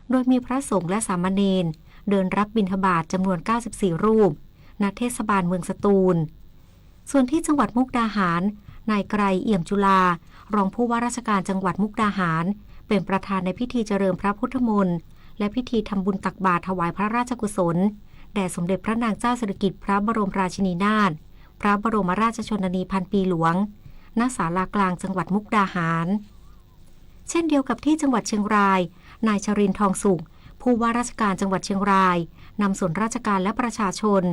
โดยมีพระสงฆ์และสามเณรเดินรับบิณฑบาตจำนวน94รูปณเทศบาลเมืองสตูลส่วนที่จังหวัดมุกดาหารนายไกรเอี่ยมจุฬารองผู้ว่าราชการจังหวัดมุกดาหารเป็นประธานในพิธีเจริญพระพุทธมนต์และพิธีทำบุญตักบาตรถวายพระราชกุศลแด่สมเด็จพระนางเจ้าสิริกิติ์พระบรมราชินีนาถพระบรมราชชนนีพันปีหลวงณศาลากลางจังหวัดมุกดาหารเช่นเดียวกับที่จังหวัดเชียงรายนายชรินทร์ทองสุขผู้ว่าราชการจังหวัดเชียงรายนำส่วนราชการและประชาชน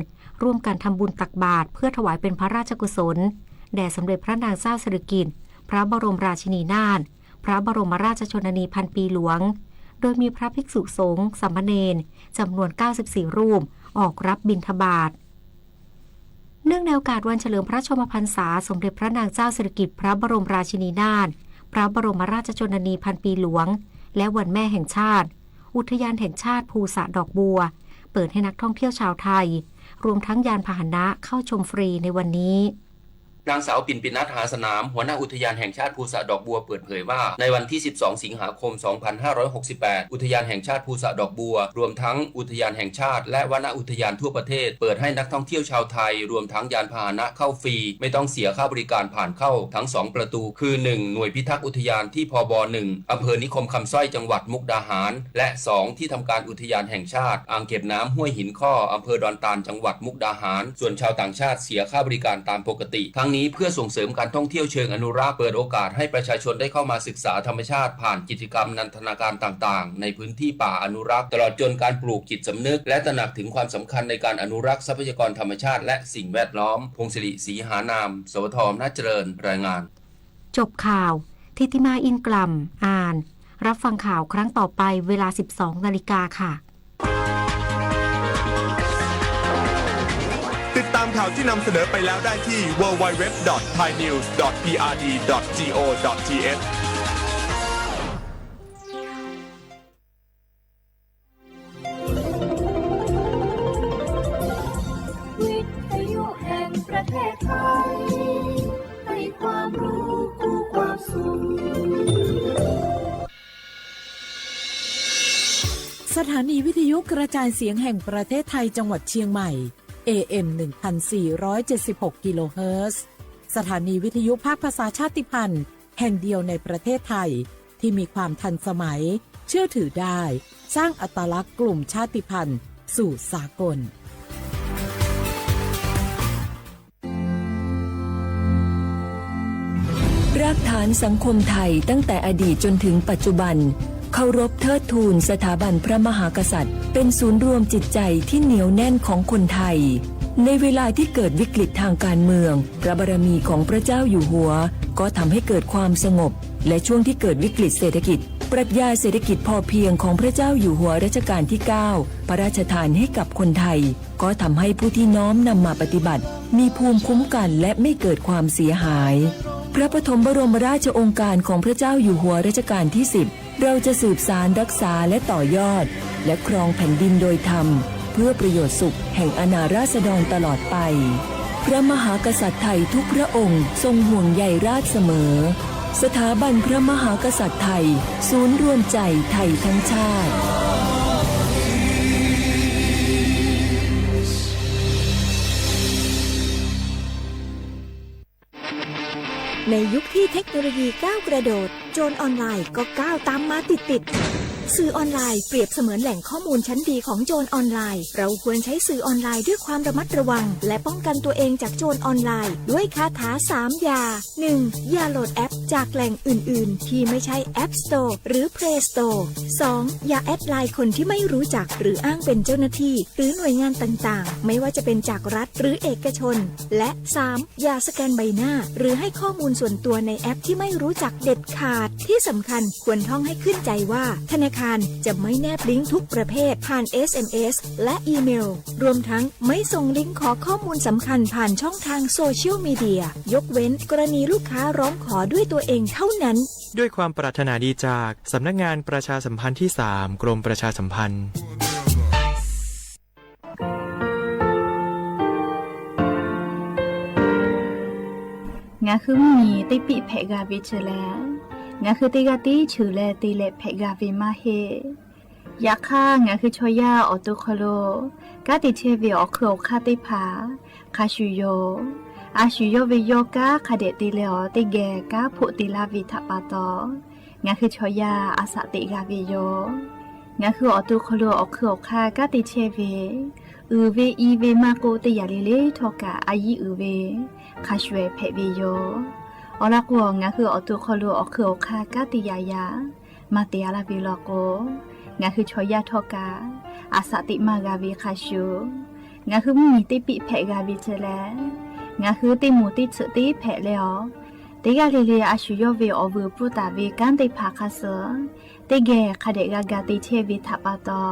ร่วมกันทำบุญตักบาตรเพื่อถวายเป็นพระราชกุศลแด่สมเด็จพระนางเจ้าสิริกิติ์พระบรมราชินีนาถพระบรมราชชนนีพันปีหลวงโดยมีพระภิกษุสงฆ์สามเณรจำนวน94รูปออกรับบิณฑบาตเนื่องในโอกาสวันเฉลิมพระชนมพรรษาสมเด็จพระนางเจ้าสิริกิติ์พระบรมราชินีนาถพระบรมราชชนนีพันปีหลวงและวันแม่แห่งชาติอุทยานแห่งชาติภูสะดอกบัวเปิดให้นักท่องเที่ยวชาวไทยรวมทั้งยานพาหนะเข้าชมฟรีในวันนี้นางสาวปิ่นนัท หาสนามหัวหน้าอุทยานแห่งชาติภูสะดอกบัวเปิดเผยว่าในวันที่12สิงหาคม2568อุทยานแห่งชาติภูสะดอกบัวรวมทั้งอุทยานแห่งชาติและวนอุทยานทั่วประเทศเปิดให้นักท่องเที่ยวชาวไทยรวมทั้งยานพาหนะเข้าฟรีไม่ต้องเสียค่าบริการผ่านเข้าทั้ง2ประตูคือ1หน่วยพิทักษ์อุทยานที่พบ1อำเภอนิคมคำสร้อยจังหวัดมุกดาหารและ2ที่ทำการอุทยานแห่งชาติอ่างเก็บน้ำห้วยหินข้ออำเภอดอนตาลจังหวัดมุกดาหารส่วนชาวต่างชาติเสียค่าบริการตามปกติทั้งนี้เพื่อส่งเสริมการท่องเที่ยวเชิงอนุรักษ์เปิดโอกาสให้ประชาชนได้เข้ามาศึกษาธรรมชาติผ่านกิจกรรมนันทนาการต่างๆในพื้นที่ป่าอนุรักษ์ตลอดจนการปลูกจิตสำนึกและตระหนักถึงความสำคัญในการอนุรักษ์ทรัพยากรธรรมชาติและสิ่งแวดล้อมพงศิริศรีหานามสวทอ น่าเจริญรายงานจบข่าวทิติมาอินกลัมอ่านรับฟังข่าวครั้งต่อไปเวลา 12 นาฬิกาค่ะติดตามข่าวที่นำเสนอไปแล้วได้ที่ www.thainews.prd.go.thวิทยุแห่งประเทศไทยให้ความรู้คู่ความสุขสถานีวิทยุกระจายเสียงแห่งประเทศไทยจังหวัดเชียงใหม่ AM 1476 กิโลเฮิรตซ์สถานีวิทยุภาคภาษาชาติพันธุ์แห่งเดียวในประเทศไทยที่มีความทันสมัยเชื่อถือได้สร้างอัตลักษณ์กลุ่มชาติพันธุ์สู่สากลรากฐานสังคมไทยตั้งแต่อดีตจนถึงปัจจุบันเคารพเทิดทูนสถาบันพระมหากษัตริย์เป็นศูนย์รวมจิตใจที่เหนียวแน่นของคนไทยในเวลาที่เกิดวิกฤตทางการเมืองพระบารมีของพระเจ้าอยู่หัวก็ทำให้เกิดความสงบและช่วงที่เกิดวิกฤตเศรษฐกิจปรัชญาเศรษฐกิจพอเพียงของพระเจ้าอยู่หัวรัชกาลที่9พระราชทานให้กับคนไทยก็ทำให้ผู้ที่น้อมนำมาปฏิบัติมีภูมิคุ้มกันและไม่เกิดความเสียหายพระปฐมบรมราชโองการของพระเจ้าอยู่หัวรัชกาลที่10เราจะสืบสานรักษาและต่อยอดและครองแผ่นดินโดยธรรมเพื่อประโยชน์สุขแห่งอาณาราษฎรตลอดไปพระมหากษัตริย์ไทยทุกพระองค์ทรงห่วงใยราษฎร์เสมอสถาบันพระมหากษัตริย์ไทยศูนย์รวมใจไทยทั้งชาติในยุคที่เทคโนโลยีก้าวกระโดดโจรออนไลน์ก็ก้าวตามมาติดสื่อออนไลน์เปรียบเสมือนแหล่งข้อมูลชั้นดีของโจรออนไลน์เราควรใช้สื่อออนไลน์ด้วยความระมัดระวังและป้องกันตัวเองจากโจรออนไลน์ด้วยคาถา3อย่า 1. อย่าโหลดแอปจากแหล่งอื่นๆที่ไม่ใช่ App Store หรือ Play Store 2. อย่าแอดไลน์คนที่ไม่รู้จักหรืออ้างเป็นเจ้าหน้าที่หรือหน่วยงานต่างๆไม่ว่าจะเป็นจากรัฐหรือเอกชนและ 3. อย่าสแกนใบหน้าหรือให้ข้อมูลส่วนตัวในแอปที่ไม่รู้จักเด็ดขาดที่สำคัญควรท่องให้ขึ้นใจว่าธนาคารจะไม่แนบลิงก์ทุกประเภทผ่าน SMS และอีเมลรวมทั้งไม่ส่งลิงก์ขอข้อมูลสำคัญผ่านช่องทางโซเชียลมีเดียยกเว้นกรณีลูกค้าร้องขอด้วยตัวเองเท่านั้นด้วยความปรารถนาดีจากสำนักงานประชาสัมพันธ์ที่3กรมประชาสัมพันธ์งาคือมีติปิเพกาวิเชลงาคือติกาติชูเลติเลเพกาวิมาเฮ อยากข้างาคือชอยาออตุคโลกาติเทเวอคือคาติผาคาชุโยอาชุโยเวโยกาคาเดติเลอติแกกาพุติลาวิทัปาตองาคือชอยาอาสติกาเวโยงาคือออตุคโลอคือคากาติเทเวเวอีเวมาโกติยาเลเลทอกาอายีเวคาชเวเพเวโยอลักวงาคือออตุคโลอคือคากาติยายามาเตียลาเวลโกงาคือชอยาทอกาอาสติมากาวิคาชูงาคือมีติปิเพกาวิเจเลงาคือติมูติสติเพเลอติกาเลเลอาชุโยเวอเวปรุตาเวกันติภาคาเสติเกคาเดกากาติเทวิทัปาตอ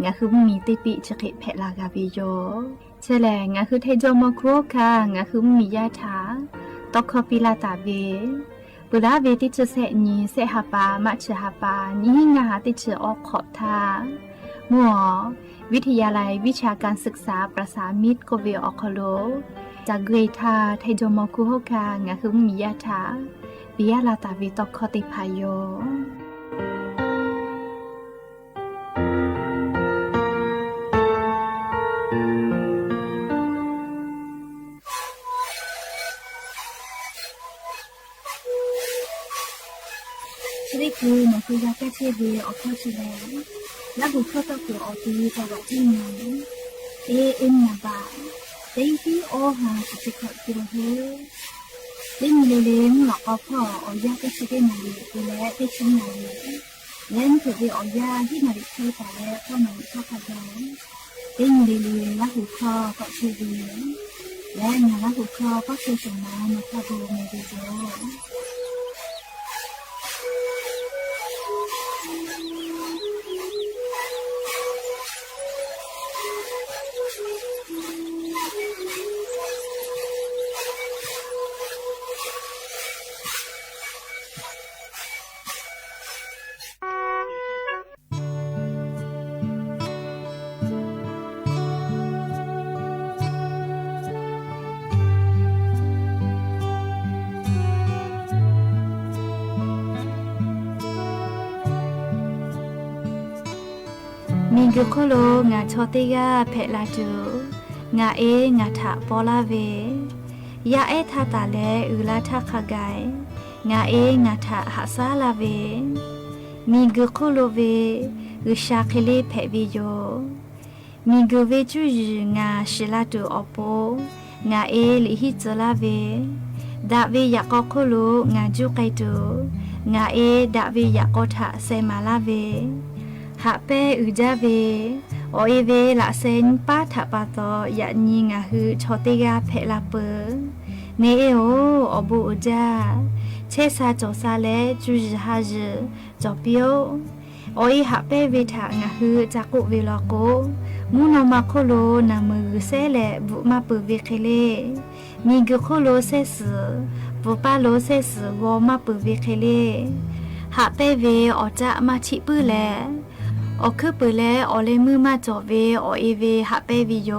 งาคือมีติปิชกิเพลากาวิโยเจเลงาคือเทโจมโคคางาคือมียาถาตอกคปิลาตาเวปุระเวติจเสนีเสหปามัชหปานี้งาติจออกขอบทามัววิทยาลัยวิชาการศึกษาประสานมิตรโกเวออกโลจากเกรทาไทโจมคุโฮกางาคือมียาถาปิยาลาตาวิตอกคติพายโยชีวิตคือมันคือยาแก้เชื้อเวออกเข้าชีแลแล้วบุคคลต้องตัวออกตีจังหวัดที่ไหนนาบาเต็งที่โอหาสิบขดกิโลเฮเล่นเล่นหลอกเอาพ่อออยาแก้เชื้อได้มาเลยตัวและได้ชิ้นมาเลยเล่นถือเวออยาที่มาดิคือแต่แล้วก็มาดิข้าวกระดองเล่นเล่นแล้วบุคคลก็เชื้อเวและงานแล้วบุคคลก็เชื้อสมามาข้าวโบเมดิโยมิงกุโคโลงาชอติกาเพลาจูงางาทาปอลาเวยาทาตาเลอุลาทาคากายงางาทาหาซาลาเวมิงกุโคโลเวอุชาเคเลเพวิโยมิงกุเวจูงาชิลาตูอโปงาลิฮิจลาเวดาเวยากอโคโลงาจูไกตูงาดาเวยากอทาเซมาลาเวหาเปอุจาเวโอเวละเซนป้าถาปาตอยานีงาฮือชอติกาเพลาเปเนโออบูอุจาเชซาจอซาเลจูจฮาจจอเปียวโอหาเปเวทางาฮือจากุเวลโกมูนามาโคโลนามือเซเลบุมาเปเวเคเลมีกโคโลเซสบุปาโลเซสวอมาเปเวเคเลหาเปเวอจะมาชิปืแลอคือปืแลอเลมือมาจอเวอเวหาเปวิโย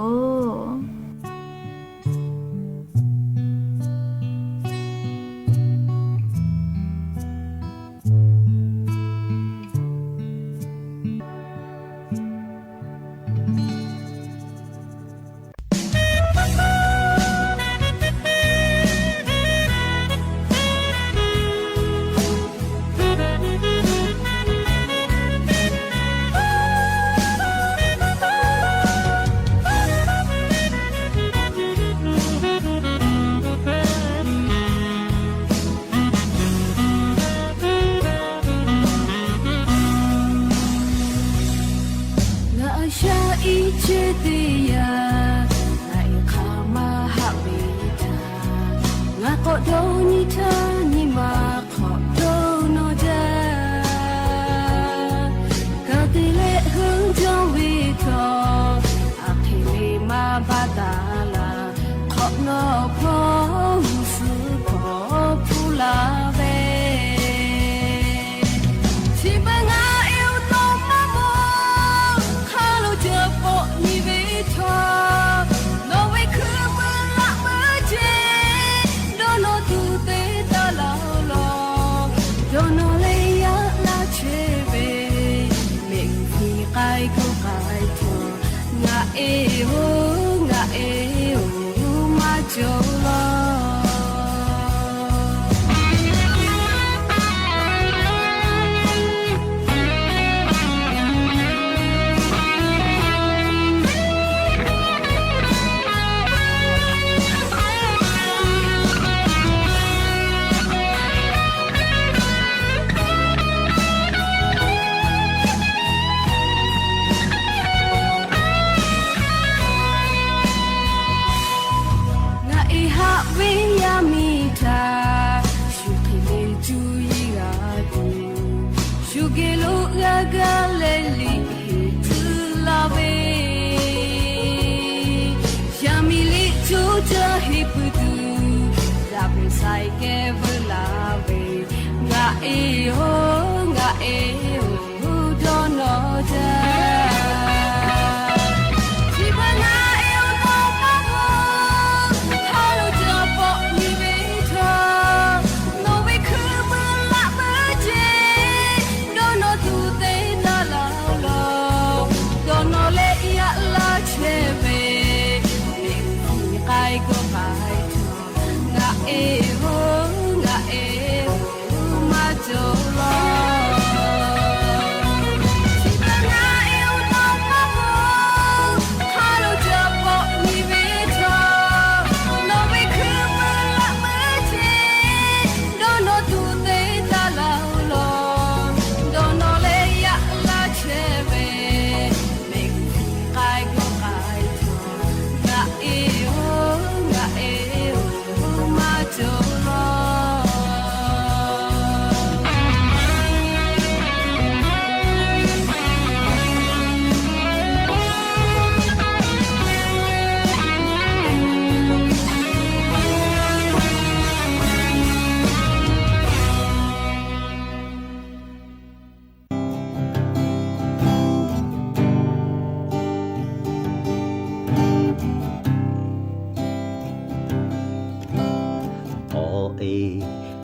no tu ko kai to nga e ho ma jo lo sai ke vla ve nga e ho do no ja chi ba na e o no pa ho ha lo ja po ni ve tho no we khu ma la ma je do no tu te ta la lo do no le ya la che ve ni kai ko kai nga e ho ma jo lo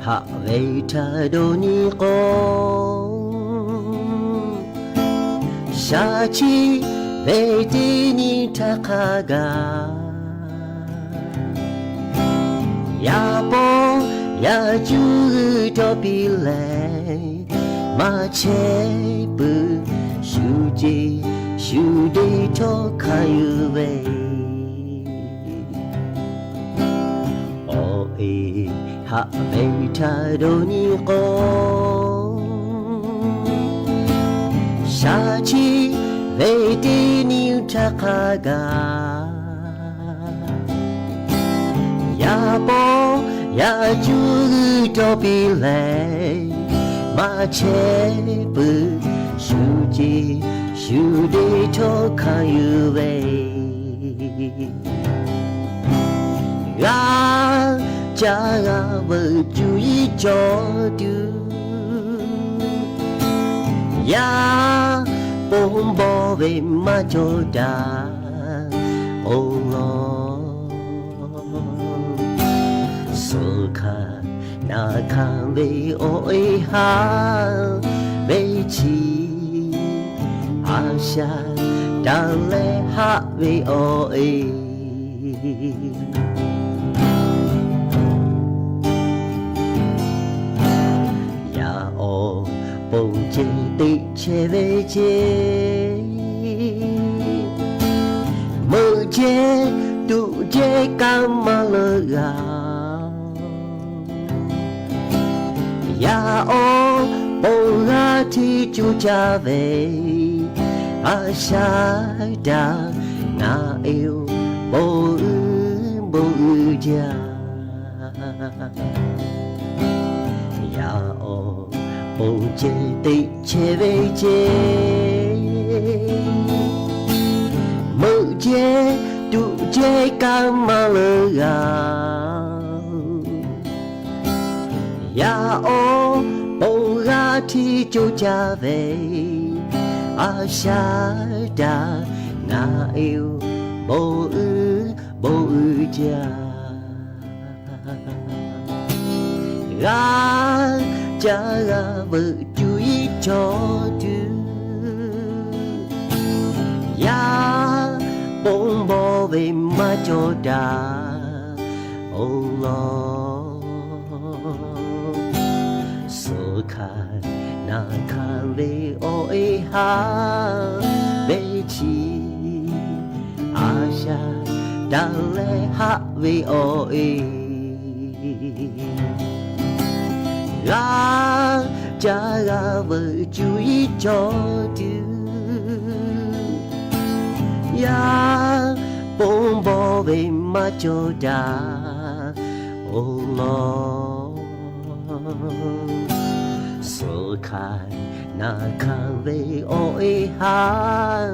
hạ về ta đô ni con sa chi về ti ni ta kha ga ya bo ya ju to bi le ma che bu shu ji shu de to kai ve o e hạ về ta đô ni con sa chi về ti ni ta kha ga ya bo ya ju to bi le ma che bu shu ji shu de to kai ve ga cha vợ chú ý cho đưa ya bông bò về mà cho đã ô lo sơ kha na kha về ôi ha về chi a sha đã lẽ ha về ôi bông chế tị chế về chế mơ chế tụ chế cam mà lơ gà ya ô bông ra thì chú cha về a sa đà na yêu bố cha ya ô bông chế tị chế về chế mơ chế tụ chế cam mà lơ gà ya ô bông ra thì chú cha về a sa đà na yêu bố cha ga cha ga vợ chú ý cho đưa về mà cho đà ô lo số khai na khai về ôi ha về chi à xa đã lẽ hạ về ôi ra cha ra vợ chú ý cho chứ ya bông bò về mà cho đà ô lo số khai na khai về ôi ha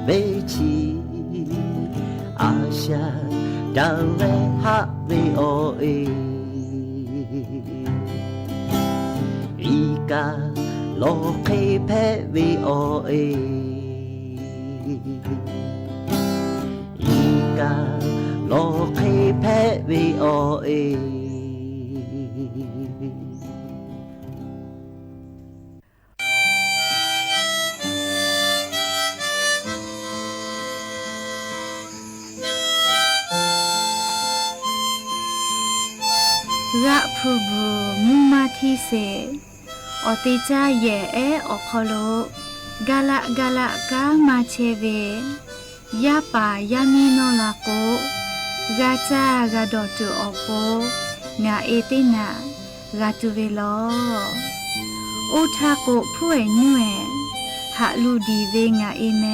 về chi à xa đã lẽ hạ về ôi ý ca lo khê phê về ôi ý ca lo khê phê về ôiระพูบูมุมาที่เสอติจาเยเออคโลกาละกาละกามาเชเวยาปายามีโนลาโกกาจากาดอตุอโปงาเอตินากาตุเวโลอุทาโกผู้เอญွယ်หะลูดีเวงาเอเม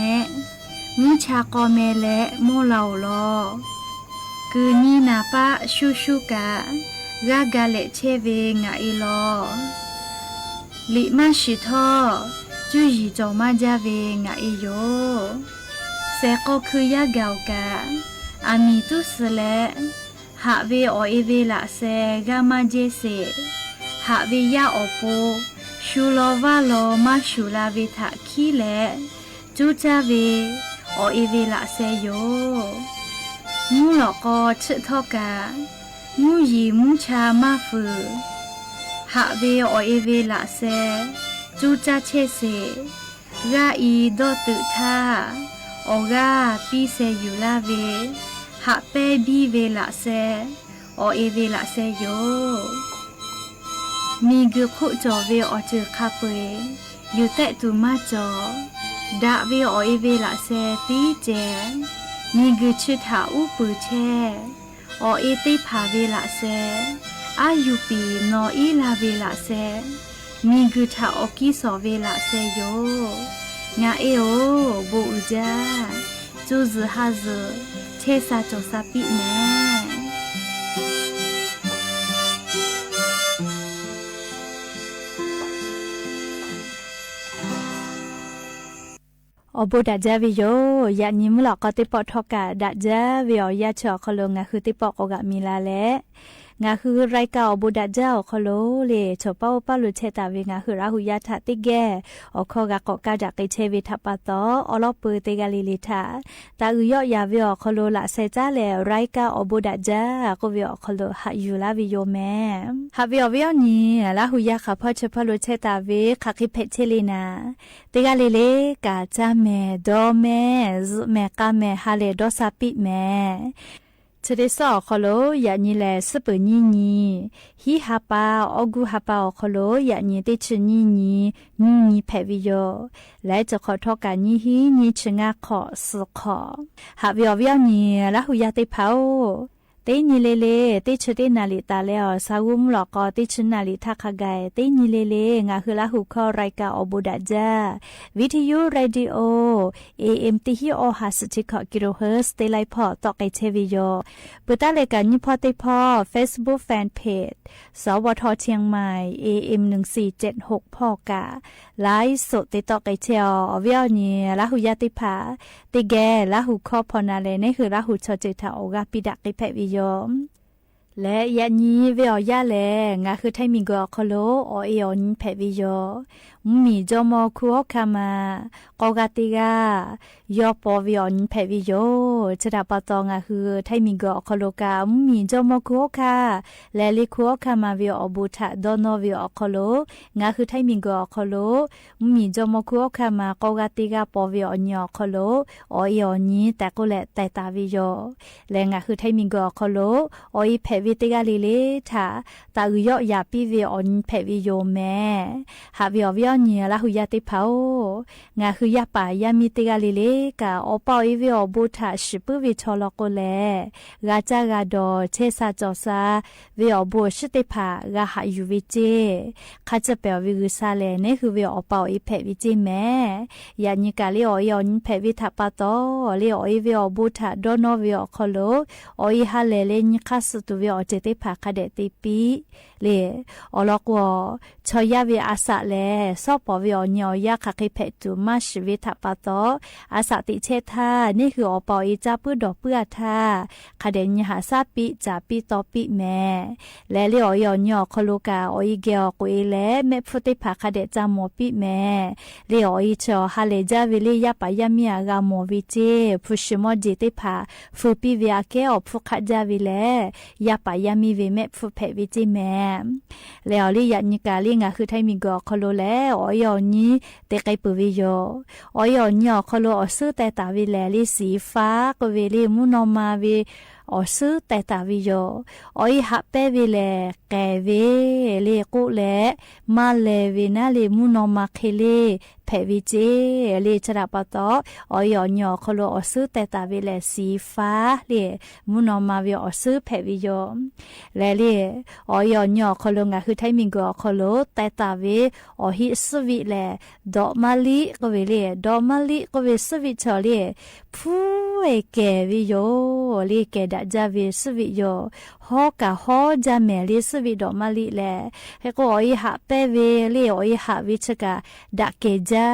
มุชากอเมและโมลาวโลกือนีนาปะชูชูกากากาเลเชเวงาอีโลลิมาชิทอจุยจอมาจาเวงาอีโยเซโกคือยากาวกาอามีตุสเลหะเวอเอเวละเซกามาเจเซหะเวยาอโปชูโลวาโลมาชูลาเวทะคีเลจูจาเวอเอเวละเซโยมูหลอกอชึทอกามูยีมูชามาฟืหะเวอเอเวละเซจูจาเชเซกาอีดอตุทาโอกาปีเซยูลาเวหะเปบีเวละเซอเอเวละเซโยมีกุขุจอเวอจือคาเปอยู่แต่ตุมาจอดะเวอเอเวละเซตีเจมีกุชิทาอุปูเชอเอติพาเวละเซอายุปีนออีลาเวละเซมีกุทาอกิสอเวละเซโยงาเอโอบูอุจาจูซฮาซเทซาโจซาปิเนอบูดาจาวิโยยานิมหลอกก็ติปอทอกะดาจาวิโอยาชอคโลงาคือติปอกอกะมีลาแลงาคือไรเก่าบูดาเจ้าคโลเลชอเป้าป้าลุเชตาเวงาคือราหุยาทะติแกอคอกะกอกาจากไกเชวิทัปปะตออลอปือเตกาลิลิทาตาอุยอยาวิโอคโลละเซจาเลไรเก่าอบูดาจาก็วิโอคโลหะยูลาวิโยแมหะวิโอวิโอนีราหุยาค่ะพ่อเชพลุเชตาเวคะคิเพเชลินาเตกาลิเลกาจาเมดอเมซเมกาเมฮาเลดอซาปิเมเชเดซอคโลยานีแลสเปญีนีฮิฮาปาอกูฮาปาคโลยานีเตชญีนีแพวิโยและจะขอทอกันนีฮีนีชงาขอสขอหาวิอวิอนีละหุยาเตเผาเตนีเลเลเตชเตนาลิตาแล้วสาวุมหลอกอเตชนาลิทักขะไกเตนีเลงาคือละหุคอรายกาอบูดาจาวิทยุเรดิโอ AM ติฮิโอหาสจิกะกิโลเฮิรตซ์เตไลพอตอกไกเชวิโยปุตาเลกันยิพอเตพอ Facebook Fan Page สวทเชียงใหม่ AM 1476พอกะไลฟ์สดติตอกไกเชออวิอนีละหุยาติภาติแกละหุคอพอนาเลนี่คือละหุชอเจตาโอกาปิดะไกแพวิโยและยานีเวอยาแลงาคือไทมิงกอคโลอเอออนแพวิโยม มีจอมอคุโอคามากอกาติกายอปอวิออนเพวิโยชะดาปะตองคือไทมิงกอคโลกามีจอมอคุโอคาและลิคุโอคามาวิออบูทะดอนอวิออคโลงาคือไทมิงกอคโลมีจอมอคุโอคามากอกาติกาปอวิออนยอคโลออยอนีแต่ก็แลแต่ตาวิโยและงาคือไทมิงกอคโลออยเพวิติกาลิเลทาตาอุยอยาปิวิออนเพวิโยแม่หาวิอวิอนีละหุยาติเผางาคือยาป่ายามีติกาลิเลกาอปออีวิอบูทาชิปุวิชอลโกเลกาจากาดอเชซาจอซาวิอบูชิติภากาหายูวิเจคาจะเปวิกุซาเลเนคือวิอปออีเพวิจิแม่ยานิกาลิออยอนเพวิทัปาโตลิออีวิอบูทาดอนอวิอคโลออีฮาเลเลนิคาสตุวิอเจติภาคาเดติปีเลอลอกวชอยาวิอาสะเลซอปอวิอญอยาคาคิเพตุมาชีวิตทัปาโตอาสาติเชธานี่คืออปออีจาปื้อดอกเปื้อธาคาเดญหาซาปิจาปิตอปิแม่และเลออยญอคโลกาออีเกอกุเอเลเมฟุติภาคาเดจามอปิแม่เลออีชอฮาเลจาวิลิยาปายามีอากามอวิเจพุชมอจิติภาฟูปิวิอาเกอพุคาจาวิเลยาปายามีเวเมฟุเพวิจิแม่แล้วลิยานิกาลิงาคือไทมิงกอคโลแลออยอนีเตไกปุวิโยออยอญอคโลอซื้อแต่ตาวิแลลิสีฟ้าก็เวลิมุนอมาวิอซื้อแต่ตาวิโยออยหับเปวิแลแกเวเลกุแลมาเลวินาลิมุนอมาเคเลเพวิเจเลชราปตอออยอญอคโลอซื้อแต่ตาวิแลสีฟ้าเลมุนอมาวิอซื้อเพวิโยและเลออยอญอคโลงาคือไทมิงกอคโลแต่ตาเวอหิสวิแลดอกมะลิก็เวเลดอกมะลิก็เวสวิชอเลผู้เอเกวิโยเลเกดะจาเวสวิโยฮอกะฮอจาเมเลสวิดอกมะลิแลเฮก็ออยหะเปเวเลออยหะวิชกะดะเกจา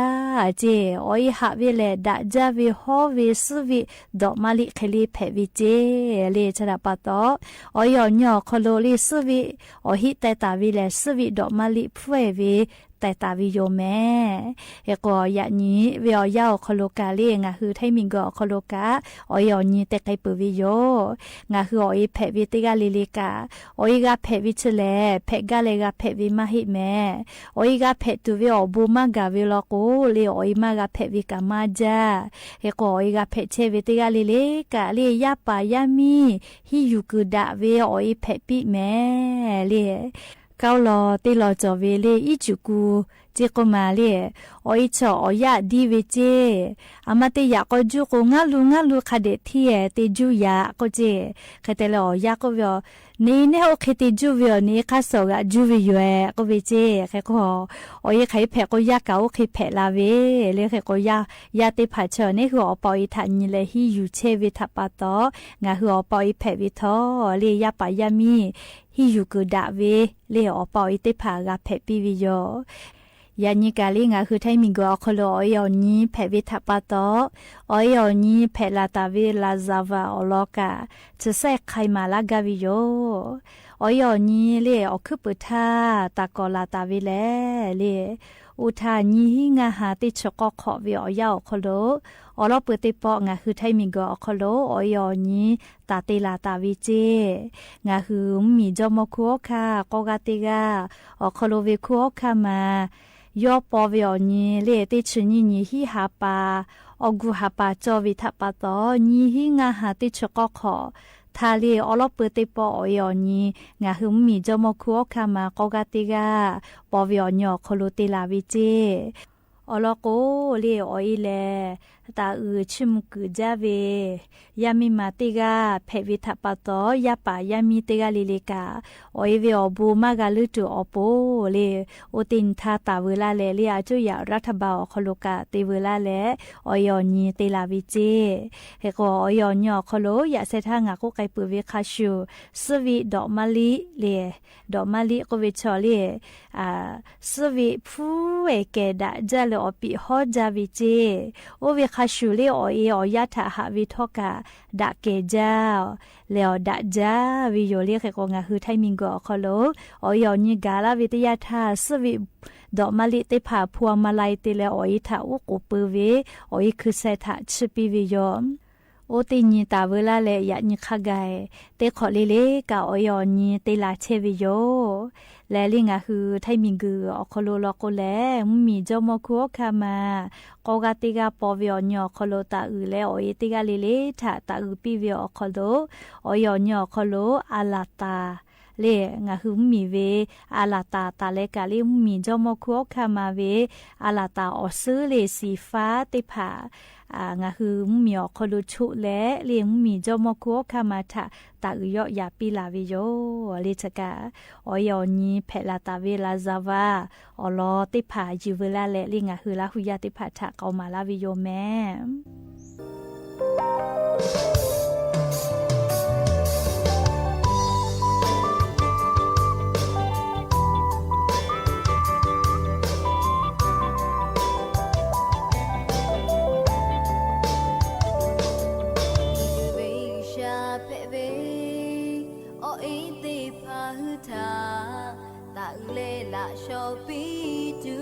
เจออยหะเวเลดะจาเวฮอเวสวิดอกมะลิเคลีเพวิเจเลชะระปะตอออยอญอคโลเลสวิอหิแต่ตาวิแลสวิดอกมะลิพวยเวแต่ตาวิโยแม่เฮก็ยะนี้เวอยาคโลกาเลงาคือไทมิงกอคโลกาออยอนี้แต่ไกปุวิโยงาคือออยเพวิติกาลิลิกาออยกาเพวิชเลเพกาเลกาเพวิมาหิแม่ออยกาเพตุวิอบูมากาวิลโกเลออยมากาเพวิกามาจาเฮก็ออยกาเพเชวิติกาลิลิกาเลยาปายามีฮิยุกุดะเวออยเพปิแม่เล高老对老早为了一直顾，这个嘛嘞，我一朝我呀地为这，阿妈对呀个就个俺路看得天，对就呀个这，看得了呀个wel。你好คิดจูวิโอนี่ข้าสกะจูวิโอก็วิเจแค่ก็โอ้ยใครแพ้ก็ยากเก่าใครแพ้ลาเวเลยแค่ก็ยาติผัดเชอนี่คืออปอยทันนี่เลยฮิยูเชวิทัปะตองาคืออปอยแพ้วิทอเลยยาปายามีฮิยูกุดาเวเลยอปอยติผากะแพ้ปิวิโยยานิกาลิงาคือไทมิงกอคโลออยอนี้เพวิทัปะตอออยอนี้เพลาตาเวลาซาวาอลอกาจะใส่ไข่มาลากาวิโยออยอนี้เลอคือปุทาตากอลาตาเวเลเลอุทานี้งาหาติชกอขอวิอยาคโลอลอเปติปองาคือไทมิงกอคโลออยอนี้ตาติลาตาวิเจงาคือมีจอมคุโอคากอกาติกาอคโลเวคุโอคามายอปอวิอนี้เลติชนีฮิฮาปาอกุฮาปาจอวิทัปะตอนีฮิงาหาติชกอขอทาเลอลอเปติปออยอนี้งาหึมมีจอมคุโอคามากอกาติกาปอวิอญอคโลติลาวิเจอลอโกเลออยเลตาชิมกุจาเวยามิมาติกาเพวิทัปะตอยาปายามิติกาลิลิกาออยเวอบูมากาลุตุอโปเลโอตินทาตาเวลาเลเลียจุยารัฐบาลคโลกาติเวลาเลออยอนีติลาวิเจเฮโกออยอญอคโลยาเซทางาโกไกปุเวคาชูสวิดอกมะลิเลดอกมะลิโกเวชอเลสวิผู้เอเกดะจาเลอปิฮอจาวิเจโอเวคาชูเลอเออยาทาหาวิทอกาดะเกจาแล้วดะจาวิโยเลเกกงาคือไทมิงกอคโลออยอนีกาลาวิทยาทาสวิ ดอกมะลิเตผาพวงมาลัยเตแล้วอ้อยถาอุกูปือเวอ้อยคือเสถาชิปีวิยอมโอติญีตาเวลาเลยะญิขะไกเตขอเลเลกะออยอญีเตลาเชวิโยและลิงะคือไทมิงกืออคโลลอโกแลมีจอมคัวคามากอกาติกาปอวิอญอคโลตาอือและออยติกาเลเลถาตาอือปีวิอคโลออยอญอคโลอาลาตาเลงะคือมีเวอาลาตาตาเลกาเลมีจอมคัวคามาเวอาลาตาออซื้อเลสีฟ้าติผางะคือมีอคโลชุและเลียงมีจอมคัวคามาทะตาอือยอยาปีลาวิโยเลชกาออยอญีเพลาตาเวลาซาวาอลอติผาจิเวลาและลิงะคือลาหุยาติผาทะเกามาลาวิโยแม่ชอปีจู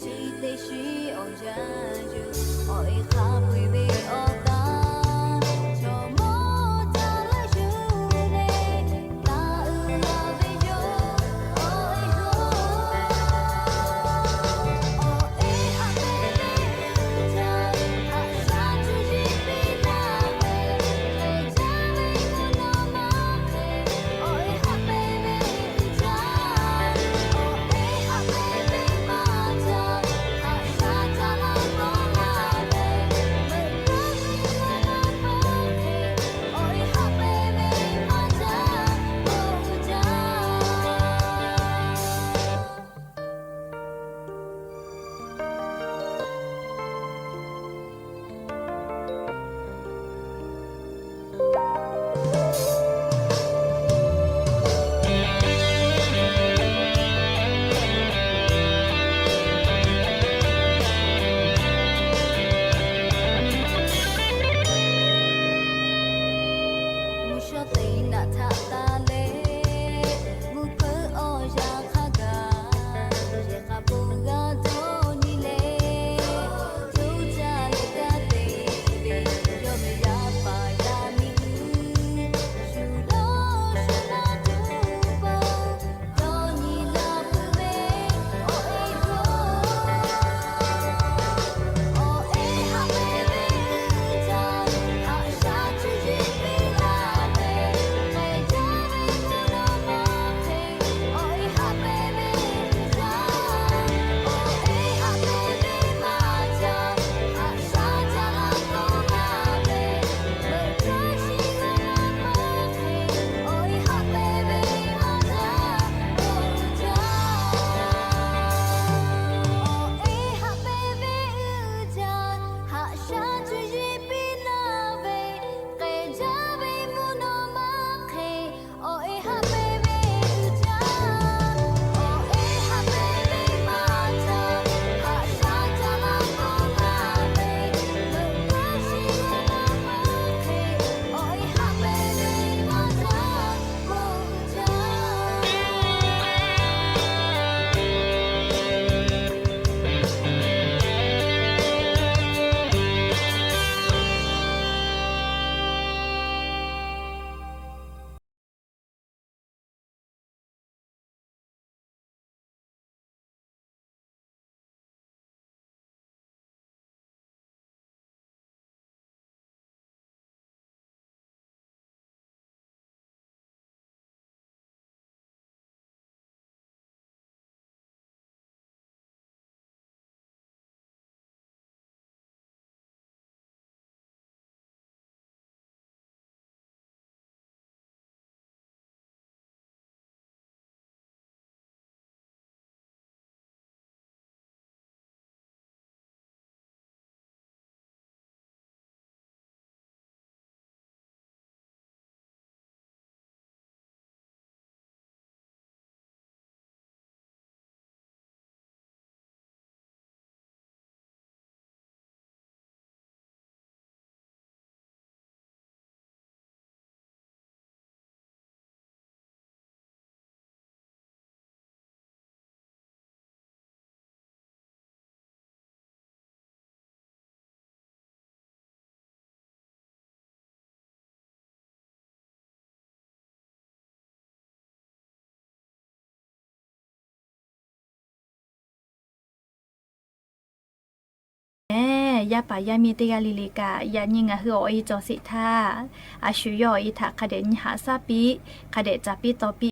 ชีเตชีออนจาจูออยคาปุยเวอตา ยาป่ายามีเตยาลิลิกายายิงหือออีจอสิท่าอาชุยออีถาคเดนหาซาปิคเดจาปิตอปิ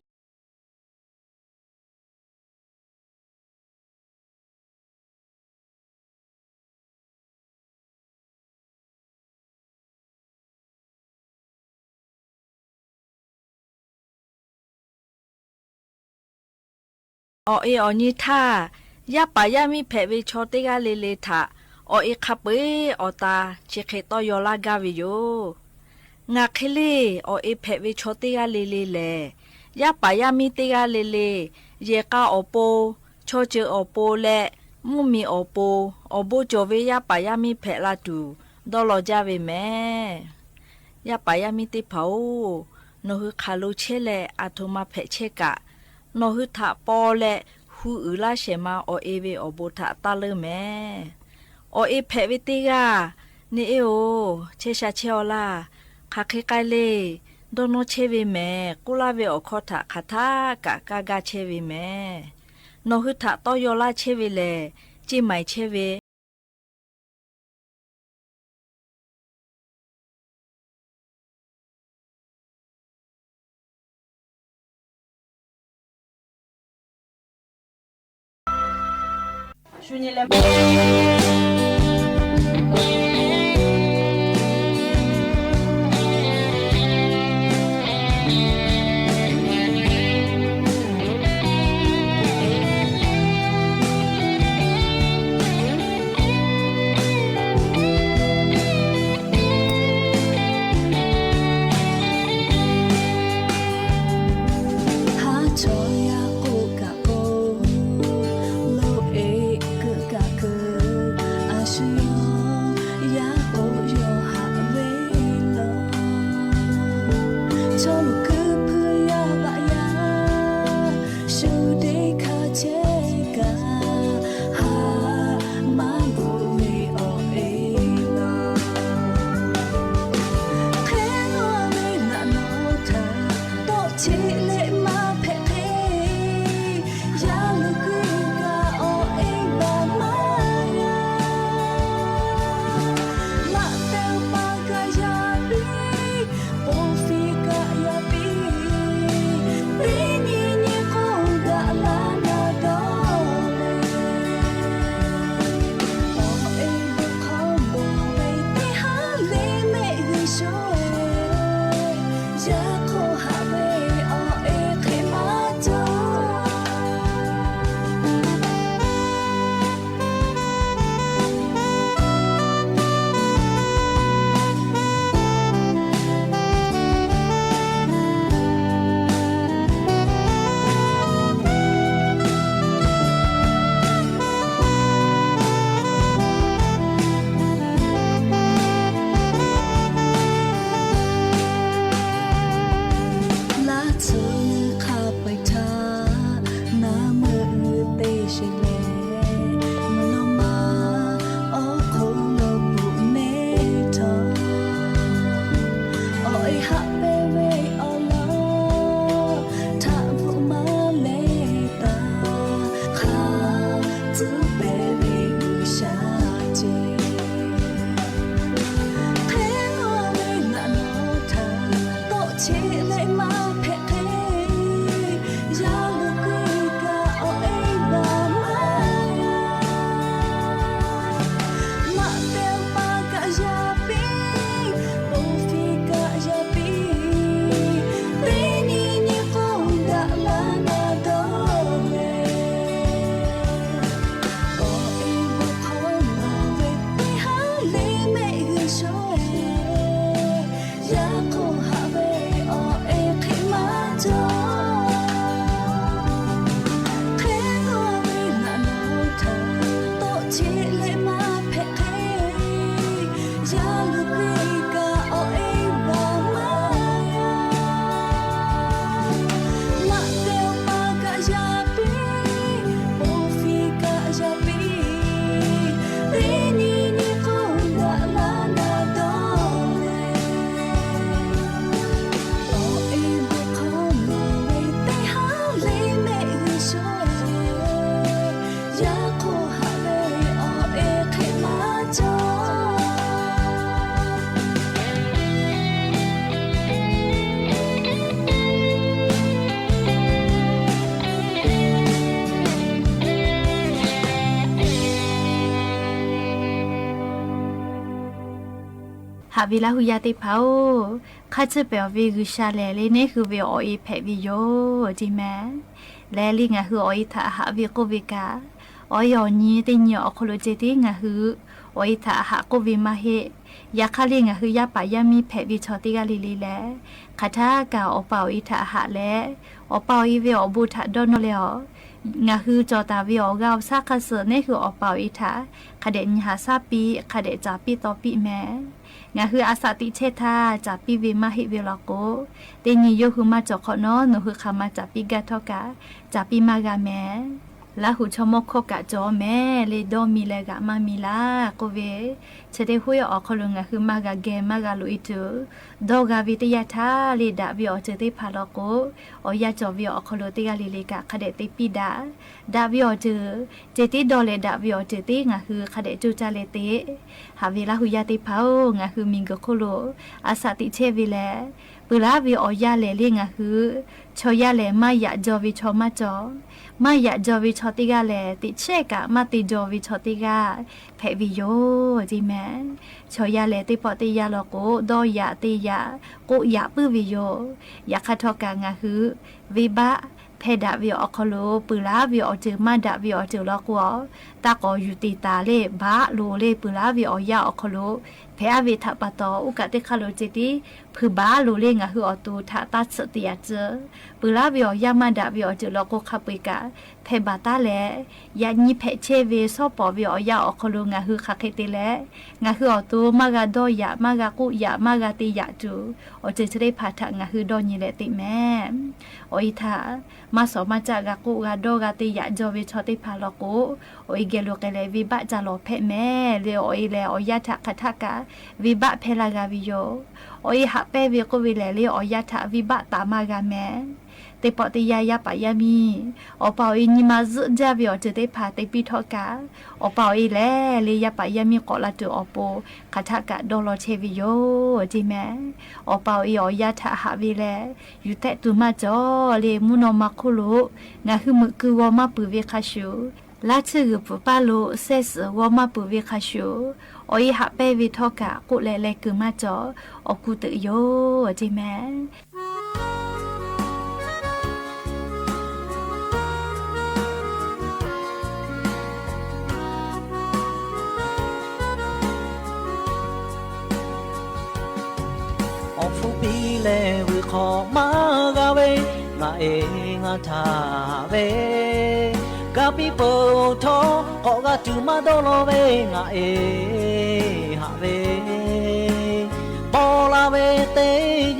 อเออนี่ท่ายาป่ายามีแผลวิชอติกาเลเลท่าอเอขับเออตาเชเคตอยอลากาวิโยงาเคเลอเอแผลวิชอติกาเลเลแลยาป่ายามีติกาเลเลเยกาอโปชอเจออโปและมุมีอโปอโบจอเวยาป่ายามีแผลลาตูดอลอจาเวแม่ยาป่ายามีติเผาโนฮึคาลูเชเลอาโทมาแผลเชกะโนฮึทาปอและฮูอืลาเชมาอเอเวอโบทาตาเลแม่อเอแผลวิติกานี่เอโอเชชาเชอลาคาเคไกเลโดโนเชเวแม่กุลาเวอคอทาคาทากะกากาเชเวแม่โนฮึทาตอยอลาเชเวเลจิไหมเชเว หาวิลาหุยาติเผาข้าจะเปลวิกุชาแลเลนี่คือวิโออีแพวิโยจิแม่แลลิงะคือโออีทาหาวิโกวิกาโอยอนี้ติญออคโลเจติงะคือโออีทาหาโกวิมาเฮยาคาลิงะคือยาปายามีแพวิชอติกาลิลีแลคาทากาโอเปาอีทาหาแลโอเปาอีวิโอบูทาดอนเลองะคือจอตาวิโอกาซาคาเซนี่คือโอเปาอีทาคาเดญหาซาปีคาเดจาปีตอปีแม่งะคืออาสาติเชธาจาปีวิมาหิวิลาโกเตญิโยคือมาจอกนอโนคือคามาจาปีกาทอกาจาปีมากาแม่ลาหูชมกกะจอแม่เลยดอมีเลกะมามีลาโกเวเชเดหุยออกคลุงะคือมากาเกมากาลุอิตูดอกาวิตยาทาลีดาวิอเจติพาลโกออยาจอวิออคโลติกาลิเลกะคเดติปิดาดาวิอเจเจติดอเลดาวิอเจติงะคือคเดจูจาเลติหาวิลาหุยาติพาวงะคือมิงกโคโลอาสาติเชวิเลปุลาวิออยาเลเลงะคือชอยาเลมายะจอวิชอมาจอมายะจอวิชอติกาเลติเชกะมาติจอวิชอติกาแพวิโยจิแมชอยาเลติปอติยาโลโกดอยะติยะโกยะปืวิโยยะคาทอกางะคือวิบะเพดาวิออคโลปุลาวิออเจมาดาวิออเจลอกวตากอยุติตาเลบะโลเลปุลาวิออยะออคโลเพอวิทัปตออุกะติคาโลจิติพือบาโลเลงะคืออตูทาตัสติยาเจปุลาวิออยะมาดาวิออเจลอกคาปิกะเพบาตาเลยาญิเพเชเวซอปอวิออยะออคโลงะคือคาเคติเลงะคืออตูมากาดอยะมากากุยะมากาติยะจูอเจเจได้พาทะงะคือดอญิเลติแม่โออิทามาสอมาจากากุกาโดกาติยะจอวิชอติพาลโกโออิเกโลเกเลวิบะจาโลเพแม่เลโออิเลโอยะทะคทะกาวิบะเพลากาวิโยโออิหะเปวิโกวิเลเลโอยะทะวิบะตามากาแม่เตปอติยายะปะยามีโอปาอินิมาซึจาวิโอเจเตพาเตปิทอกาโอปาอิเลเลยะปะยามีกอลาตุโอโปคทะกะโดโลเชวิโยจิแม่โอปาอิโอยะทะหะวิเลยูเตตุมาจอเลมุโนมาคุโลงะคือมึคือวอมาปุเวคาชูลาชื่อปุปาโลเซสวอมาปุเวคาชูโออิหะเปวิทอกะกุเลเลคือมาจอโอกุตโยจิแม่ฟูปีเลวิขอมากาเวงาเองาทาเวกาปิโปโทโกกาจูมาโดโลเวงาเอฮาเวบอลาเวเต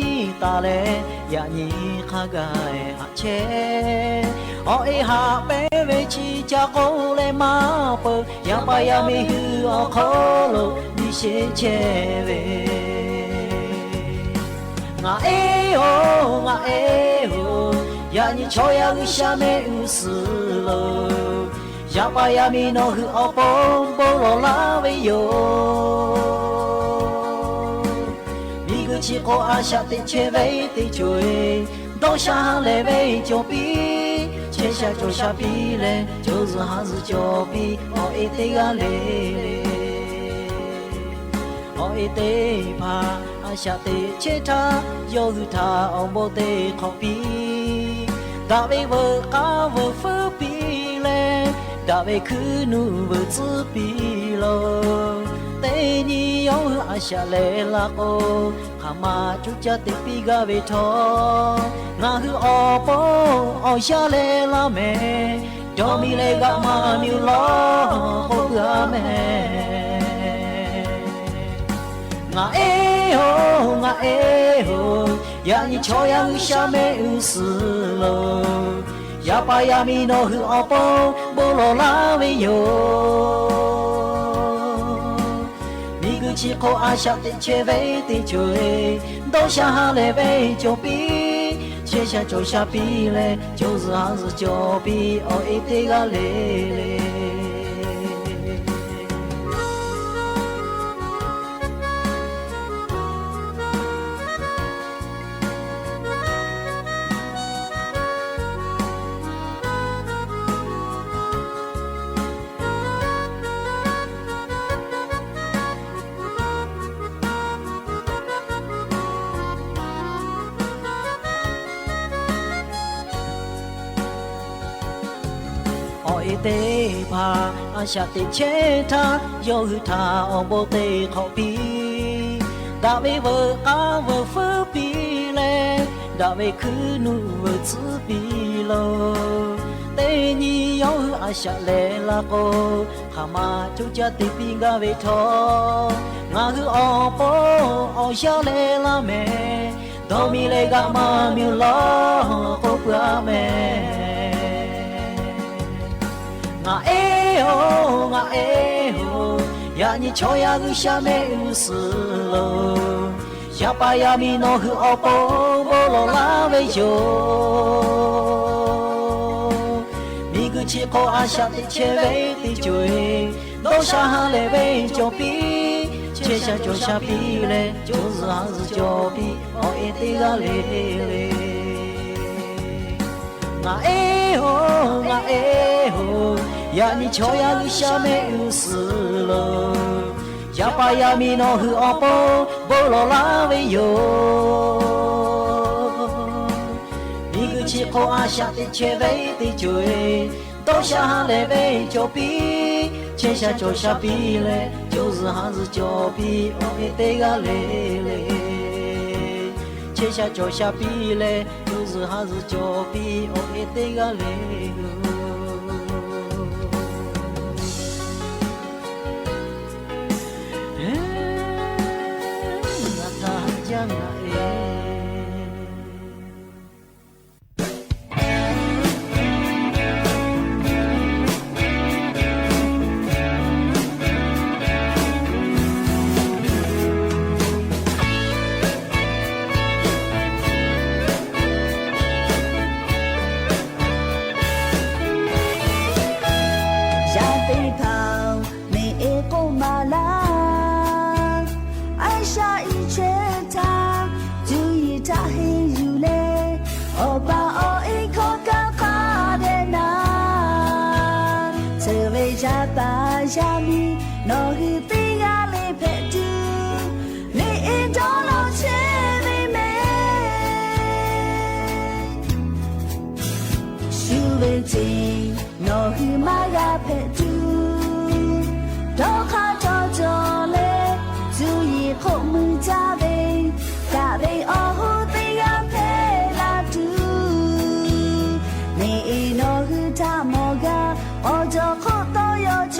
ยีตาเลยานีขากายฮาเชโอเอฮาเปเวชิจากโอเลมาเปยาปายามิฮือโคโลดิเชเชเวงาเอโองาเอโอยานิชอยาอุชาเมอุสึโลยาปายามิโนฮึอปอนโปโลลาเวโยมิกุชิโกอาชาติเชเวติจวยดอชาเลเวจอปีเชชาจอชาปีเลจอซฮาซจอปีโอเอเตกาเลโอเอเตพาอาชาเตเชทาโยหุทาอมโบเตขอปีดาเวเวกาเวฟปีเลดาเวคือนูเวจืปีโลเตนีโยอาชาเลลาโกขามาจุจติปีกาเวทองาคืออปออชาเลลาเมดอมิเลกามานิวลอโคกาเมงาเอโฮงาเอโฮยานิชอยาอุชาเมอุสึโลยาปายามิโนฮึอปอโบโลลาเวโยมิกุชิโกอาชาติเชเวติจวยดอชาฮาเลเวจอปีเชชาจอชาปีเลจอซฮาซจอปีโอเอเตกาเลเล တေပါအရှာတေချေတာယောဟတာအဘောတေခေါပီဒါဝေဝအာဝဖပီလေဒါဝေခုနုဝချပီလောတေညီယောအရှာလေလာကိုခမချူချတေပင်ကဝေထောငါဟုအောပေါ်ရှာလေလာမဲဒေါ်မီလေကမမြူလောပုပ္ပာမဲငါအေဟိုငါအေဟိုယာညီချောရသူရှာမဲဥစလောရပါရမီနောဟုအပေါ်ဘောလောလာဝေယောမိကူချီကိုအရှာတိချေဝေတိကျွေတော့ရှာဟာလေဝေကြောပီ切下脚下比嘞，就是还是脚比，我一定要嘞嘞。我哎吼，我哎吼，呀你瞧呀你下面有事了，呀把呀米诺和阿婆不落拉为哟。你个气口啊下的切为的嘴，都下来为脚比。切下脚下比嘞，就是还是脚比，我给得个嘞嘞。切下脚下比嘞，就是还是脚比，我给得个嘞。那他讲啊哎。下面那个对呀来拍住，你一着了前妹妹，修为真那个马呀拍住，找好找着嘞，注意后门家呗，家呗哦对呀拍拉住，你那个他么个，我就好到要去。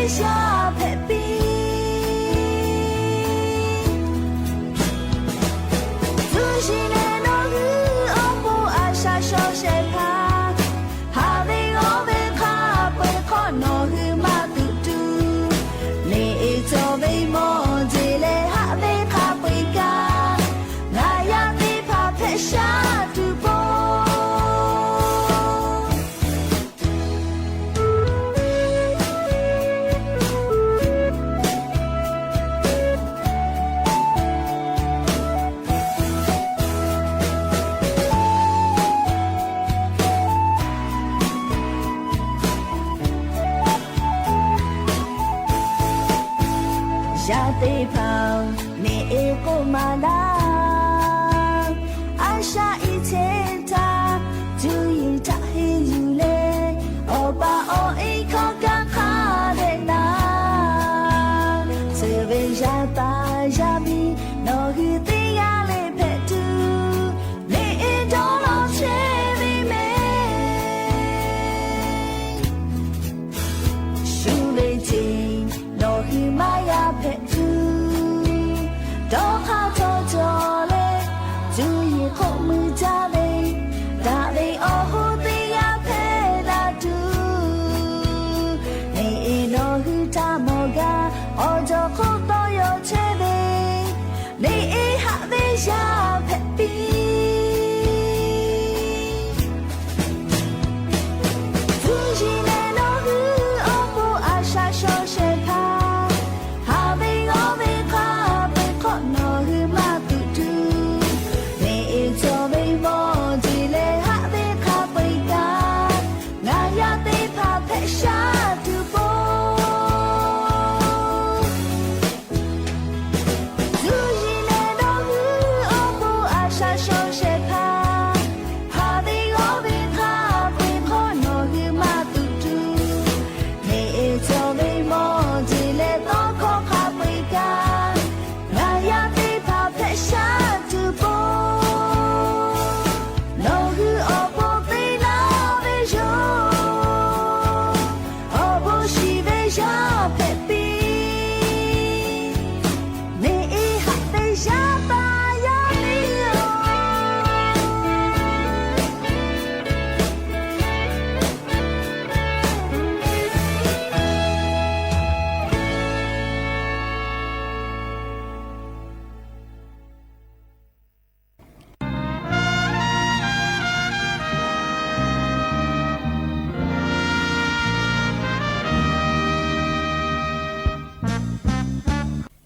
下拍比，就是那个我不爱下手谁怕，怕被我被怕被看那个马嘟嘟，你做为么子嘞还被怕被干，我也被怕拍下赌博。下地跑，你一个马拉，按下一切他，注意他黑有嘞，我把我一口干哈的拿，只为下把下比，那个对呀来拍住，你一着了切妹妹，修为真。那个马呀拍住，找好找着嘞，注意后门家嘞，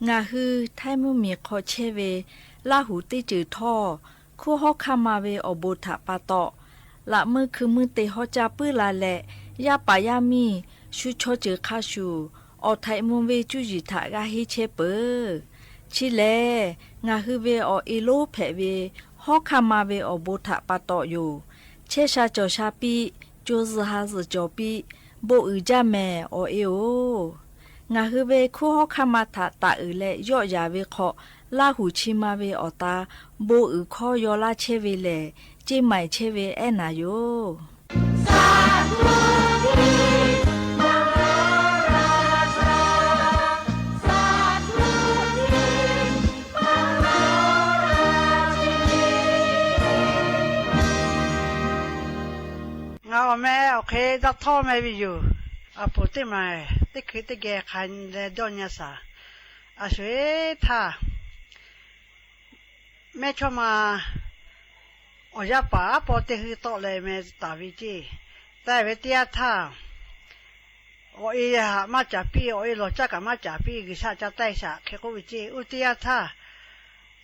งาฮือไทมุมีขอเชเวลาหูติจือท่อคู่ฮอกคามาเวอโบถาปาตอละมือคือมือเตฮอจาปื้อลาแหละยาปายามีชูชอจือคาชูออไทมุเวจูจิถากาฮิเชเปอชิเลงาฮือเวออีโลเพเวฮอกคามาเวอโบถาปาตออยู่เชชาจอชาปีโจซฮาซจอปีโบอือจาแม่อเอโองาฮือเวคู่ฮอกคามาถาตาอือและย่อยาเวขอลาหูชิมาเวอตาโบอือข้อยอลาเชเวเลเจใหม่เชเวแอนาโยแม่โอเคจะท่อแม่ไปอยู่พูดที่มาที่คือที่แกขันเลดอนยาสาสวยท่าแม่ชอบมาอยากป่าพอที่คือโตเลยแม่ตาวิจิแต่เวทีท่าโอ้ยมาจากปีโอ้ยหลอจากมาจากปีกิชาจะได้ชาแค่กูวิจิอุติยาท่า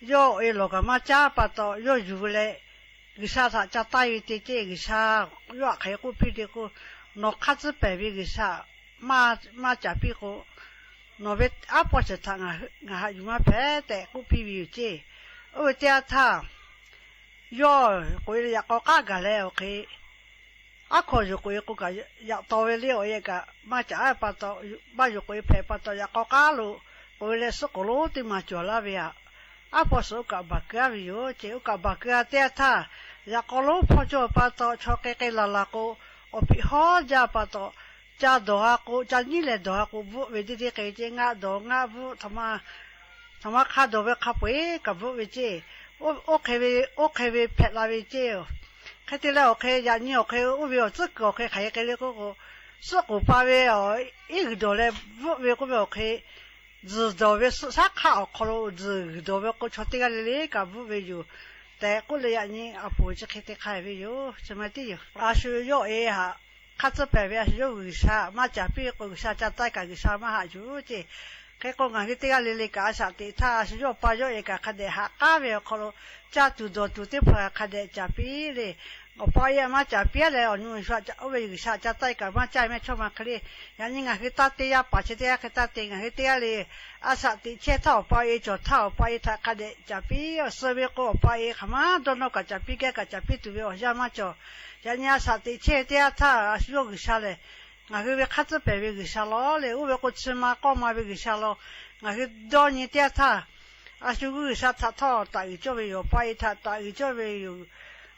โยโอ้ยหลอกมาจ้าปะโตโยอยู่เลยกิชาจะได้วิจิกิชาโยแค่กูปีเดียวกูนกขัดไปวิกิชามาจากปีกูนกเวทอาพอจะทางอยู่มาแพ้แต่กูปีวิจิอุติยาท่าโย่กูอยากก้ากันแล้วโอเคขออยู่กูอยากตัวเลี้ยวเองก็มาจากปัตตบ้านอยู่กูเพ่ปัตตอยากก้าลูกูเลยสุกลูที่มาจัวลาเวียพอสุกบักเกอร์อยู่เจ้ากับบักเกอร์เตี้ยท่าอยากลูพอจัวปัตตชอกเกลลากูอภิฮอจ่าปัตตจ่าดอกกูจ่านี่เลยดอกกูบุเวทีที่เกจงาดอกงาบุทำมาข้าดอกเวข้าปุยกับบุเวทีโอเคเวเพลาเวเจียวแค่ที่แล้วโอเคอย่างนี้โอเคอุบิโอซึกโอเคใครกันเลยก็สุกุปาเวอ๋ออีกตัวเลยเวก็โอเคจืดตัวเวสักข้าวคอร์จืดตัวเวก็ชดที่กันเลยกับเวอยู่แต่ก็เลยอย่างนี้ปู่จะคิดที่ใครเวอยู่ใช่ไหมที่อยู่ช่วยโยฮะข้าจะไปเวช่วยวิชามาจากพี่ก็วิชาจะได้กับวิชามาหาอยู่จีแค่ก็งานที่ที่กันเลยกับอาสาที่ถ้าช่วยไปโยเอกคดีหักก้าเวคอร์จ้าตัวตัวที่พอคดีจับปีเลยก็พอยมาจับปีเลยอ๋อนู่นช่วยจะเอาไปวิชาจะได้กับมาใจไม่ชอบมาคดีอย่างนี้งานที่ตัดที่ยาปัจจัยที่ตัดที่งานที่เลยอาสาที่เช่เท่าไปจดเท่าไปถ้าคดีจับปีเสวีก็ไปขมาโดนก็จับปีแกก็จับปีตัวเองจะมาจ่ออย่างนี้อาสาที่เช่ที่ถ้าช่วยวิชาเลยงานที่ขัดไปวิชาล้อเลยอุเบก็ชิมาก็มาวิชาล้องานที่โดนนี่ที่ถ้าช่วยวิชาถ้าท่อตายจ่อไปอยู่ไปถ้าตายจ่อไปอยู่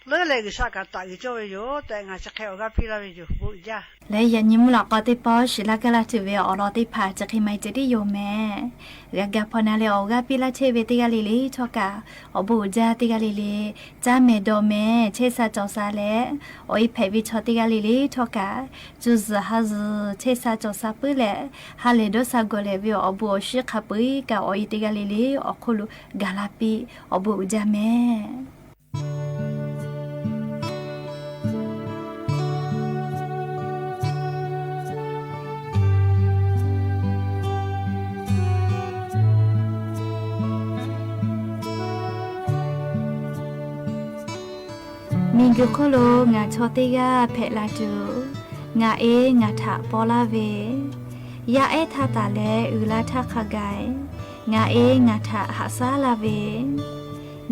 เลยวิชาการตายจ่อไปอยู่แต่งานจะแค่ก็พี่เราไปอยู่บุญจ้าและยันยิ้มหลอกก็ได้ปอชิลากะลาถือเวอรอได้ผ่าจะให้ไม่จะได้โยแม่เรียกพอนาเลออกาพี่ละเชเวติกาลิลิทอกาอบุญจ้าติกาลิลิจ้าเมโดเมเชซาจอซาเลโอยเพวิชติกาลิลิทอกาจูซฮาซเชซาจอซาปุเลฮาเลโดซาโกเลวิอบุชิคาปุยกาโอยติกาลิลิอคุลุกาลาปีอบุญจ้าแม่มิงกุโคโลงาชอติกาเพลาจูงางาทะปอลาเวยาทาตาเลอุลาทาคาไกงางาทะหาซาลาเว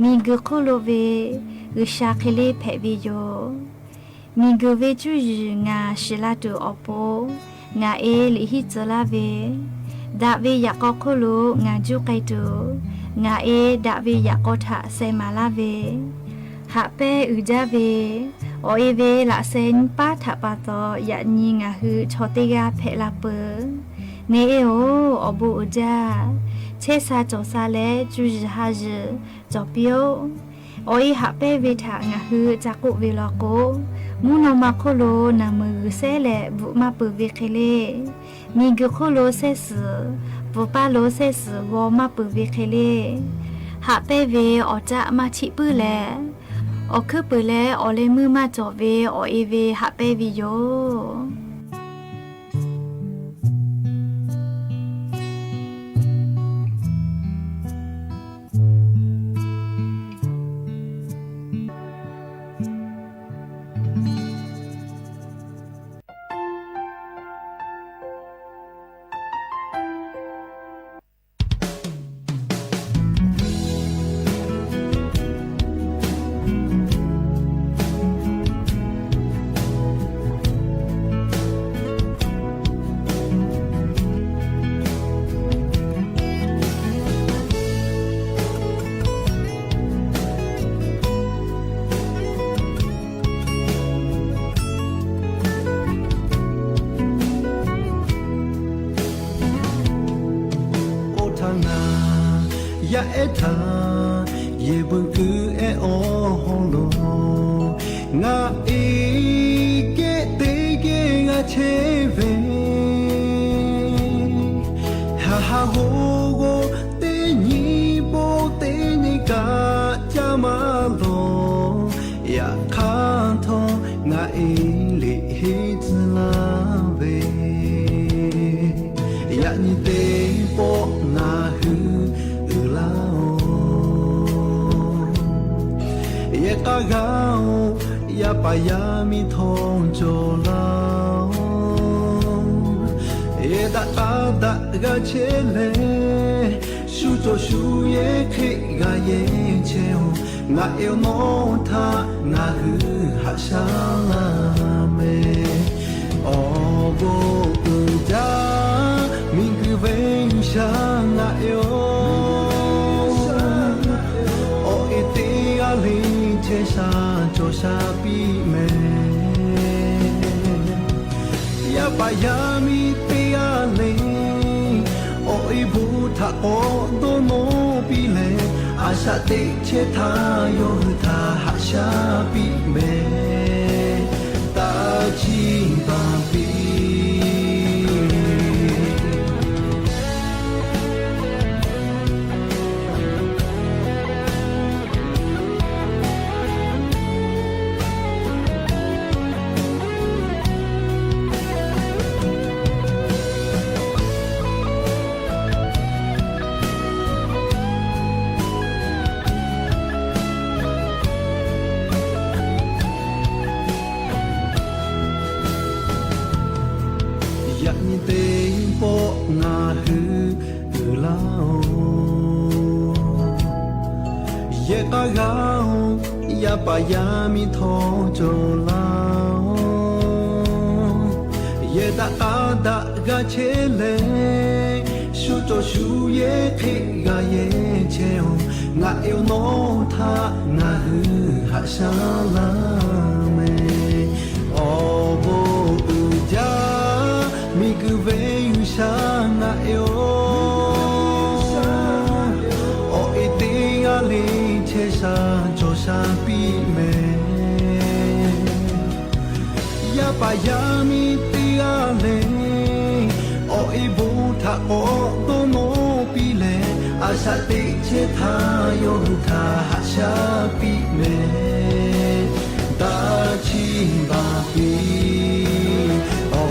มิงกุโคโลเวอุชาเคเลเพวิโยมิงกุเวจูงาชิลาตูอโปงาลิฮิจลาเวดาเวยากอโคโลงาจูไกตูงาดาเวยากอทะเซมาลาเวหาเปอุจาเวโอเอเวละเซนป้าถาปาตอยะญิงาฮือชอติกาเพลาเปเนเอโออบูอุจาเชซาจอซาเลจูจฮาจจอปิโอโอเอหาเปเวทางาฮือจักุเวลโกมูโนมาโคโลนามือเซเลบุมาเปเวเคเลมีกุโคโลเซสบุปาโลเซสวอมาเปเวเคเลหาเปเวออจะมาชิปืแลอคือปืนแล้วอเลยมือมาจอเวอเอเวหาเปวิโย ya eta ye bun ku e o hong lo nga e ke te ke nga che ve ha ha ho go te ni bo te ni ka cha ma lo ya kan tho nga e le he zla ve ya ni te po na hu la ye ka ga ya pa ya mi thong jo la ye da ga che le shu to shu ye ke ga ye che ho nga e no tha nga hu ha sha la me o go ja mi gu ve sha nga e o e te a li che sha cho sha pi me ya pa ya mi te a li o e bu tha o do no pi le a sha te che tha yo tha ha sha pi me ta chi ba pi ya pa ya mi tho jo la ye da ga che le shu to shu ye ke ga ye che ho nga e no tha nga hu ha sha la me o bo u ja mi gu ve yu sha nga e o e te ga le che sha jo sha pi me ya pa ya mi ti a le o e bu tha o do no pi le a sha te che tha yo tha ha sha pi me da chi ba pi o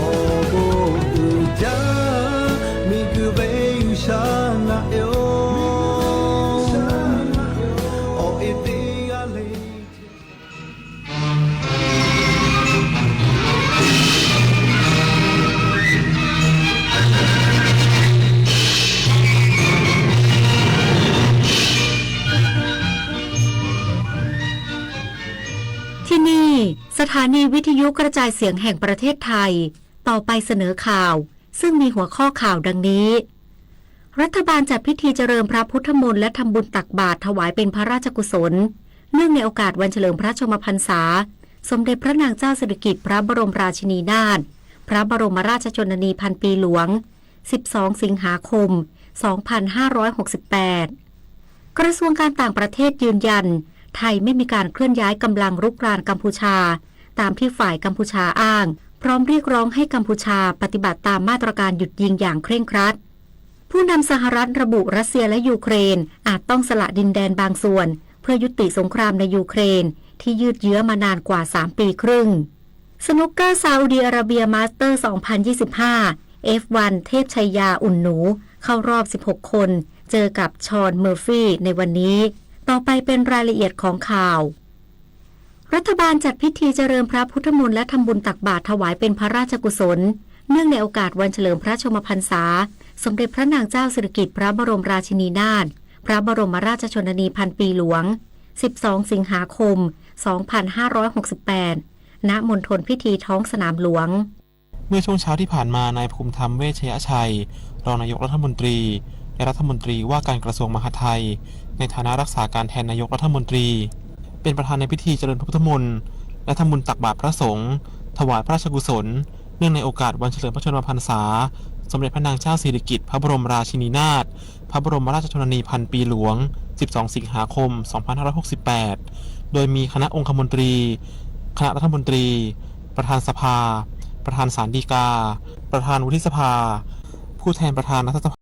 bo u ja mi gu ve yu sha na e o สถานีวิทยุกระจายเสียงแห่งประเทศไทยต่อไปเสนอข่าวซึ่งมีหัวข้อข่าวดังนี้รัฐบาลจัดพิธีเจริญพระพุทธมนต์และทำบุญตักบาตรถวายเป็นพระราชกุศลเนื่องในโอกาสวันเฉลิมพระชนมพรรษาสมเด็จพระนางเจ้าสิริกิติ์พระบรมราชินีนาถพระบรมราชชนนีพันปีหลวง12สิงหาคม2568กระทรวงการต่างประเทศยืนยันไทยไม่มีการเคลื่อนย้ายกำลังรุกรานกัมพูชาตามที่ฝ่ายกัมพูชาอ้างพร้อมเรียกร้องให้กัมพูชาปฏิบัติตามมาตรการหยุดยิงอย่างเคร่งครัดผู้นำสหรัฐระบุรัสเซียและยูเครนอาจต้องสละดินแดนบางส่วนเพื่อยุติสงครามในยูเครนที่ยืดเยื้อมานานกว่า3ปีครึ่งสนุกเกอร์ซาอุดิอาระเบียมาสเตอร์ 2025 F1 เทพชัยยาอุ่นหนูเข้ารอบ16คนเจอกับชอนเมอร์ฟี่ในวันนี้ต่อไปเป็นรายละเอียดของข่าวรัฐบาลจัดพิธีเจริญพระพุทธมนต์และทำบุญตักบาตรถวายเป็นพระราชกุศลเนื่องในโอกาสวันเฉลิมพระชนมพรรษาสมเด็จพระนางเจ้าสิริกิติ์พระบรมราชินีนาถพระบรมราชชนนีพันปีหลวง12สิงหาคม2568ณมณฑลพิธีท้องสนามหลวงเมื่อช่วงเช้าที่ผ่านมานายภูมิธรรมเวชยชัยรองนายกรัฐมนตรีและรัฐมนตรีว่าการกระทรวงมหาดไทยในฐานะรักษาการแทนนายกรัฐมนตรีเป็นประธานในพิธีเจริญพระพุทธมนต์และทำบุญตักบาตรพระสงฆ์ถวายพระราชกุศลเนื่องในโอกาสวันเฉลิมพระชนมพรรษา สมเด็จพระนางเจ้าสิริกิติ์พระบรมราชินีนาถพระบรมราชชนนีพันปีหลวง 12 สิงหาคม 2568 โดยมีคณะองคมนตรี คณะรัฐมนตรี ประธานสภา ประธานศาลฎีกา ประธานวุฒิสภา ผู้แทนประธานรัฐสภา